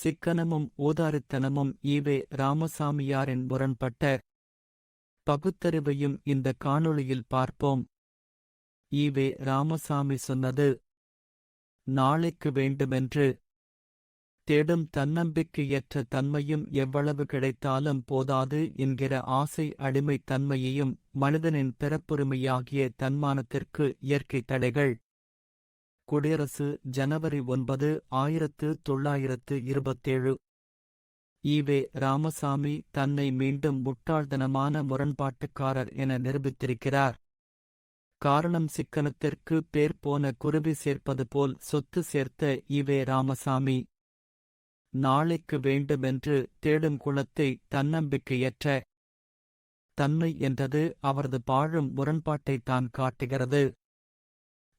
சிக்கனமும் ஊதாரித்தனமும் EV ராமசாமியாரின் முரண்பட்ட பகுத்தறிவையும் இந்த காணொளியில் பார்ப்போம். ஈவே ராமசாமி சொன்னது, நாளைக்கு வேண்டுமென்று தேடும் தன்னம்பிக்கையற்ற தன்மையும் எவ்வளவு கிடைத்தாலும் போதாது என்கிற ஆசை அடிமைத் தன்மையையும் மனிதனின் பிறப்புரிமையாகிய தன்மானத்திற்கு இயற்கை தடைகள். குடியரசு, ஜனவரி 9, 1927. ஈவே ராமசாமி தன்னை மீண்டும் முட்டாள்தனமான முரண்பாட்டுக்காரர் என நிரூபித்திருக்கிறார். காரணம், சிக்கனத்திற்கு பேர் போன குருவி சேர்ப்பது போல் சொத்து சேர்த்த ஈவே ராமசாமி நாளைக்கு வேண்டுமென்று தேடும் குணத்தை தன்னம்பிக்கையற்ற தன்மை என்றது அவரது பாழும் முரண்பாட்டைத்தான் காட்டுகிறது.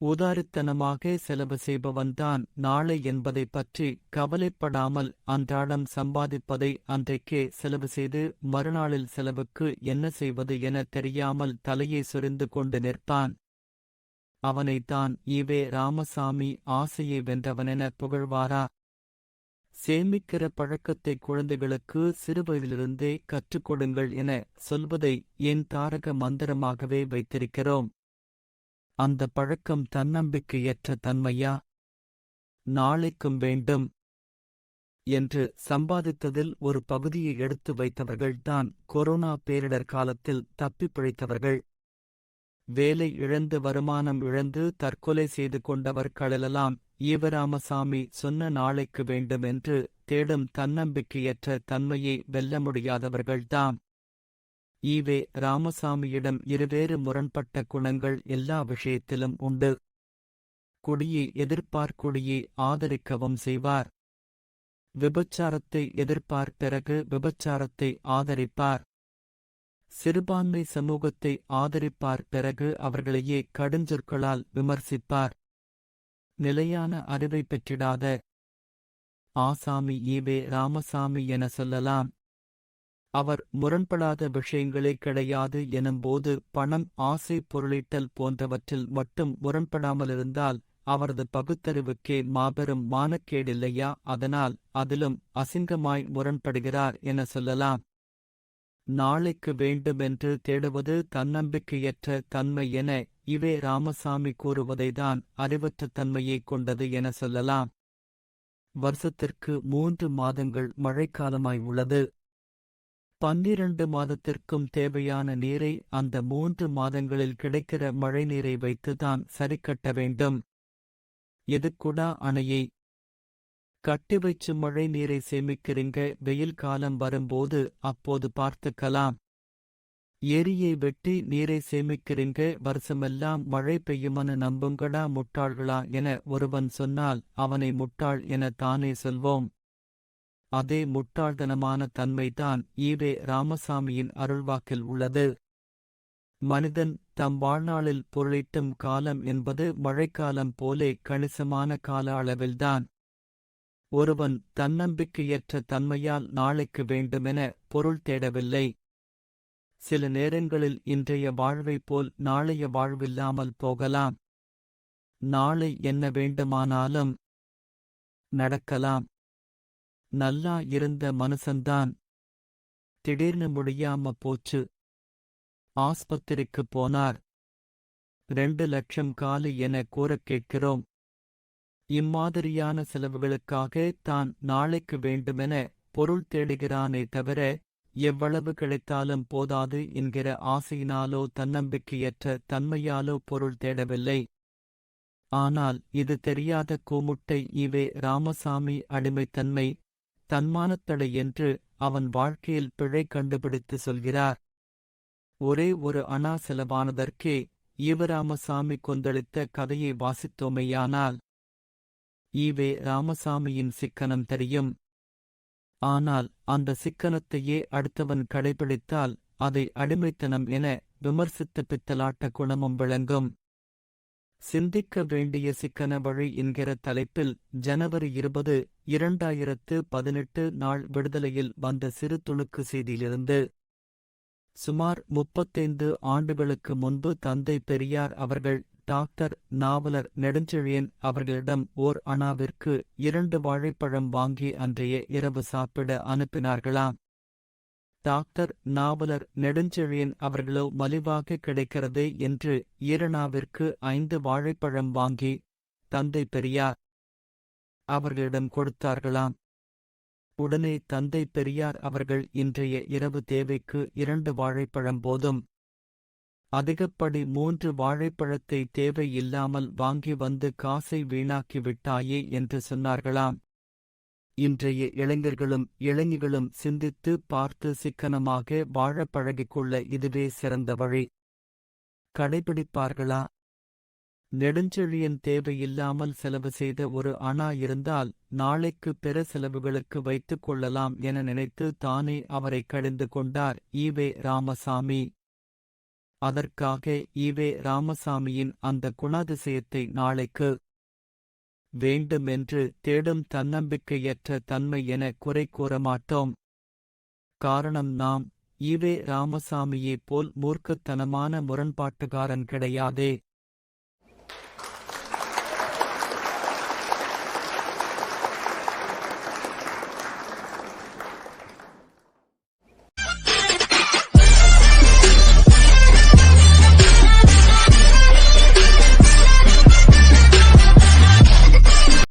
உதாரித்தனமாக செலவு செய்பவன்தான் நாளை என்பதை பற்றி கவலைப்படாமல் அன்றாடம் சம்பாதிப்பதை அன்றைக்கே செலவு செய்து மறுநாளில் செலவுக்கு என்ன செய்வது என தெரியாமல் தலையை சொரிந்து கொண்டு நிற்பான். அவனைத்தான் ஈவே ராமசாமி ஆசையை வென்றவனென புகழ்வாரா? சேமிக்கிற பழக்கத்தை குழந்தைகளுக்கு சிறுவயதிலிருந்தே கற்றுக் கொடுங்கள் என சொல்வதை என் தாரக மந்திரமாகவே வைத்திருக்கிறோம். அந்த பழக்கம் தன்னம்பிக்கையற்ற தன்மையா? நாளைக்கும் வேண்டும் என்று சம்பாதித்ததில் ஒரு பகுதியை எடுத்து வைத்தவர்கள்தான் கொரோனா பேரிடர் காலத்தில் தப்பிப் பிழைத்தவர்கள். வேலை இழந்து வருமானம் இழந்து தற்கொலை செய்து கொண்டவர்களெல்லாம் ஈவே ராமசாமி சொன்ன நாளைக்கு வேண்டுமென்று தேடும் தன்னம்பிக்கையற்ற தன்மையை வெல்ல முடியாதவர்கள்தாம். ஈவே ராமசாமியிடம் இருவேறு முரண்பட்ட குணங்கள் எல்லா விஷயத்திலும் உண்டு. குடியை எதிர்ப்பார், குடியை ஆதரிக்கவும் செய்வார். விபச்சாரத்தை எதிர்ப்பார், பிறகு விபச்சாரத்தை ஆதரிப்பார். சிறுபான்மை சமூகத்தை ஆதரிப்பார், பிறகு அவர்களையே கடுஞ்சொற்களால் விமர்சிப்பார். நிலையான அறிவை பெற்றிடாத ஆசாமி ஈவே ராமசாமி என சொல்லலாம். அவர் முரண்படாத விஷயங்களே கிடையாது எனும்போது பணம், ஆசை, பொருளீட்டல் போன்றவற்றில் மட்டும் முரண்படாமலிருந்தால் அவரது பகுத்தறிவுக்கே மாபெரும் மானக்கேடில்லையா? அதனால் அதிலும் அசிங்கமாய் முரண்படுகிறார் என சொல்லலாம். நாளைக்கு வேண்டுமென்று தேடுவது தன்னம்பிக்கையற்ற தன்மை என ஈவே ராமசாமி கூறுவதைதான் அறிவற்ற தன்மையைக் கொண்டது என சொல்லலாம். வருஷத்திற்கு 3 மாதங்கள் மழைக்காலமாய் உள்ளது. 12 மாதத்திற்கும் தேவையான நீரை அந்த 3 மாதங்களில் கிடைக்கிற மழைநீரை வைத்துதான் சரிக்கட்ட வேண்டும். எதுக்குடா அணையை கட்டி வச்சு மழை நீரை சேமிக்கிறீங்க? வெயில் காலம் வரும்போது அப்போது பார்த்துக்கலாம். ஏரியை வெட்டி நீரை சேமிக்கிறீங்க, வருஷமெல்லாம் மழை பெய்யுமனு நம்புங்கடா முட்டாள்களா என ஒருவன் சொன்னால் அவனை முட்டாள் என தானே சொல்வோம். அதே முட்டாள்தனமான தன்மைதான் ஈவே ராமசாமியின் அருள்வாக்கில் உள்ளது. மனிதன் தம் வாழ்நாளில் பொருளீட்டும் காலம் என்பது மழைக்காலம் போலே கணிசமான கால அளவில்தான். ஒருவன் தன்னம்பிக்கையற்ற தன்மையால் நாளைக்கு வேண்டுமென பொருள் தேடவில்லை. சில நேரங்களில் இன்றைய வாழ்வைப் போல் நாளைய வாழ்வில்லாமல் போகலாம். நாளை என்ன வேண்டுமானாலும் நடக்கலாம். நல்லா இருந்த மனுஷன்தான் திடீர்னு முடியாம போச்சு, ஆஸ்பத்திரிக்கு போனார், 2 லட்சம் காலி என கூறக் கேட்கிறோம். இம்மாதிரியான செலவுகளுக்காக தான் நாளைக்கு வேண்டுமென பொருள் தேடுகிறானே தவிர எவ்வளவு கிடைத்தாலும் போதாது என்கிற ஆசையினாலோ தன்னம்பிக்கையற்ற தன்மையாலோ பொருள் தேடவில்லை. ஆனால் இது தெரியாத கூமுட்டை ஈவே ராமசாமி அடிமைத்தன்மை, தன்மானத்தடை என்று அவன் வாழ்க்கையில் பிழை கண்டுபிடித்து சொல்கிறார். ஒரே ஒரு அணா செலவானதற்கே ஈவே ராமசாமி கொந்தளித்த கதையை வாசித்தோமேயானால் ஈவே ராமசாமியின் சிக்கனம் தெரியும். ஆனால் அந்த சிக்கனத்தையே அடுத்தவன் கடைபிடித்தால் அதை அடிமைத்தனம் என விமர்சித்த பித்தலாட்ட குணமும் விளங்கும். சிந்திக்க வேண்டிய சிக்கன வழி என்கிற தலைப்பில் ஜனவரி 20, 2018 நாள் விடுதலையில் வந்த சிறு துணுக்கு செய்தியிலிருந்து. சுமார் 35 ஆண்டுகளுக்கு முன்பு தந்தை பெரியார் அவர்கள் டாக்டர் நாவலர் நெடுஞ்செழியன் அவர்களிடம் ஓர் அணாவிற்கு 2 வாழைப்பழம் வாங்கி அன்றைய இரவு சாப்பிட அனுப்பினார்களாம். டாக்டர் நாவலர் நெடுஞ்செழியன் அவர்களோ மலிவாக கிடைக்கிறதே என்று ஈரணாவிற்கு 5 வாழைப்பழம் வாங்கி தந்தை பெரியார் அவர்களிடம் கொடுத்தார்களாம். உடனே தந்தை பெரியார் அவர்கள் இன்றைய இரவு தேவைக்கு 2 வாழைப்பழம் போதும், அதிகப்படி 3 வாழைப்பழத்தை தேவை இல்லாமல் வாங்கி வந்து காசை வீணாக்கி விட்டாயே என்று சொன்னார்களாம். இன்றைய இளைஞர்களும் இளைஞிகளும் சிந்தித்து பார்த்து சிக்கனமாக வாழப் பழகிக்கொள்ள இதுவே சிறந்த வழி. கடைபிடிப்பார்களா? நெடுஞ்செழியன் தேவையில்லாமல் செலவு செய்த ஒரு அணா இருந்தால் நாளைக்கு பிற செலவுகளுக்கு வைத்துக் கொள்ளலாம் என நினைத்து தானே அவரை கடிந்து கொண்டார் ஈவே ராமசாமி. அதற்காக ஈவே ராமசாமியின் அந்த குணாதிசயத்தை நாளைக்கு வேண்டுமென்று தேடும் தன்னம்பிக்கையற்ற தன்மை என குறை கூற மாட்டோம். காரணம், நாம் ஈவே ராமசாமியைப் போல் மூர்க்கத்தனமான முரண்பாட்டுக்காரன் கிடையாதே.